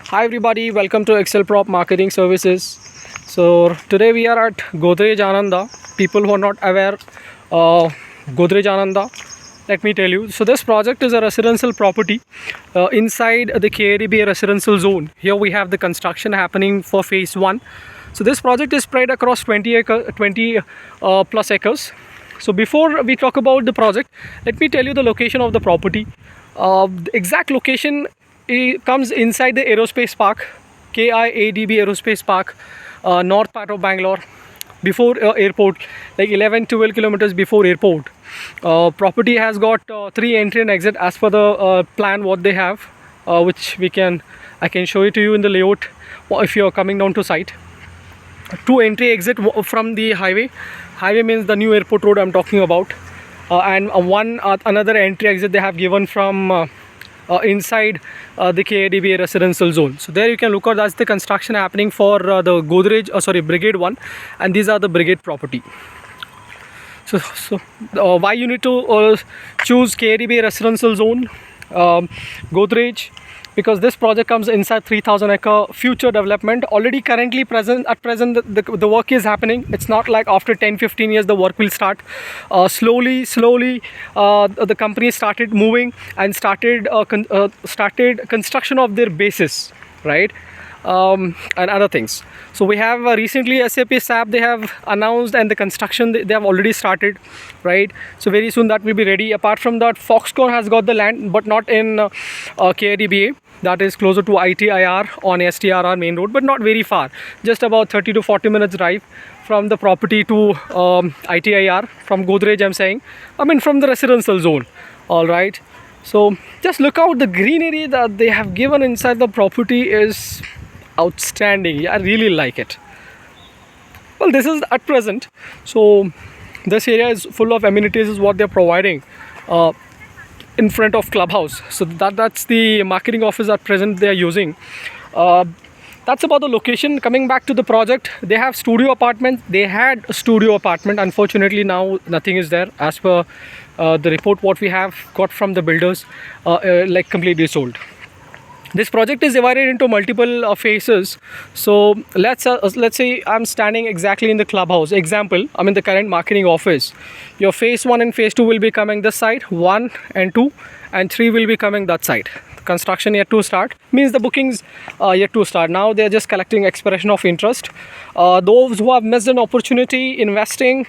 Hi everybody, welcome to Excel Prop Marketing Services. So today we are at Godrej Ananda. People who are not aware, Godrej Ananda, let me tell you. So this project is a residential property inside the KIADB residential zone. Here we have the construction happening for phase 1. So this project is spread across 20 plus acres. So before we talk about the project, let me tell you the location of the property. The exact location comes inside the Aerospace Park, KIADB Aerospace Park, north part of Bangalore, before airport, like 11-12 kilometers before airport. Property has got 3 entry and exit as per the plan what they have, which I can show it to you in the layout if you are coming down to site. 2 entry exit from the highway. Highway means the new airport road I'm talking about, and another entry exit they have given from inside the KIADB residential zone. So there you can look at, that's the construction happening for the Godrej, Brigade 1, and these are the Brigade property. So why you need to choose KIADB residential zone, Godrej? Because this project comes inside 3,000 acre future development. Already currently at present the work is happening. It's not like after 10-15 years the work will start. Slowly the company started moving and started construction of their bases, right? And other things. So we have recently SAP they have announced, and the construction they have already started, right? So very soon that will be ready. Apart from that, Foxconn has got the land, but not in KIADB. That is closer to ITIR on STRR main road, but not very far. Just about 30 to 40 minutes drive from the property to ITIR, from Godrej I'm saying. I mean from the residential zone, all right? So just look out, the greenery that they have given inside the property is outstanding. I really like it. Well, this is at present. So this area is full of amenities is what they're providing in front of clubhouse. So that's the marketing office at present they are using. That's about the location. Coming back to the project, they have studio apartments. They had a studio apartment. Unfortunately now nothing is there as per the report what we have got from the builders, like completely sold. This project is divided into multiple phases. So let's say I'm standing exactly in the clubhouse. Example, I'm in the current marketing office. Your phase 1 and phase 2 will be coming this side, 1 and 2, and 3 will be coming that side. Construction yet to start, means the bookings yet to start. Now they're just collecting expression of interest. Those who have missed an opportunity investing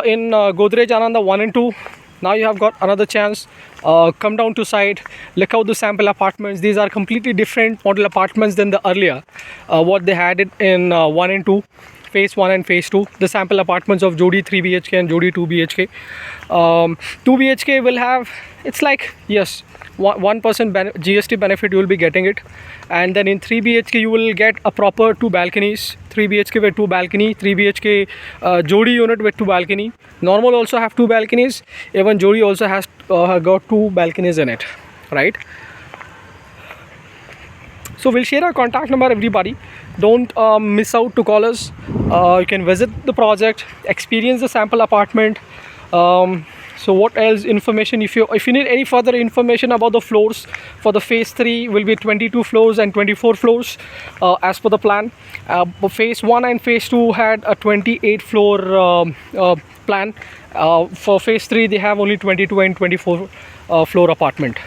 in Godrej Ananda 1 and 2, now you have got another chance. Come down to site, look out the sample apartments. These are completely different model apartments than the earlier what they had it in 1 and 2, phase 1 and phase 2. The sample apartments of Jodi 3 BHK and Jodi 2 BHK. 2 BHK will have, it's like, yes, 1% GST benefit you will be getting it, and then in 3 BHK you will get a proper 2 balconies. 3 BHK with 2 balcony, 3 BHK Jodi unit with 2 balcony. Normal also have 2 balconies. Even Jodi also has got 2 balconies in it, right? So we'll share our contact number, everybody. Don't miss out to call us. You can visit the project, experience the sample apartment. So what else information, if you need any further information about the floors, for the phase 3 will be 22 floors and 24 floors as per the plan. Phase 1 and phase 2 had a 28 floor plan. For phase 3 they have only 22 and 24 floor apartment.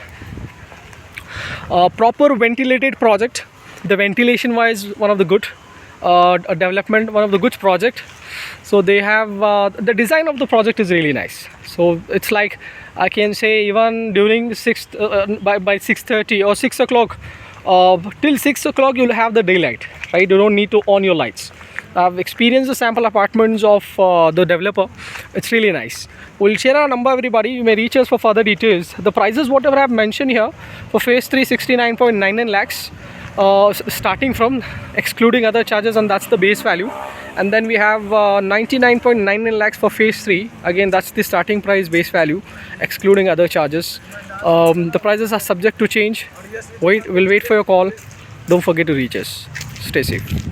Proper ventilated project. The ventilation wise one of the good development, one of the good project. So they have the design of the project is really nice. So it's like, I can say, even during by 6:30 or 6 o'clock, till 6 o'clock you'll have the daylight, right? You don't need to on your lights. I've experienced the sample apartments of the developer. It's really nice. We'll share our number, everybody. You may reach us for further details. The prices whatever I've mentioned here for phase 3, 69.99 lakhs. Starting from excluding other charges, and that's the base value. And then we have 99.99 lakhs for phase 3. Again, that's the starting price, base value, excluding other charges. The prices are subject to change. We'll wait for your call. Don't forget to reach us. Stay safe.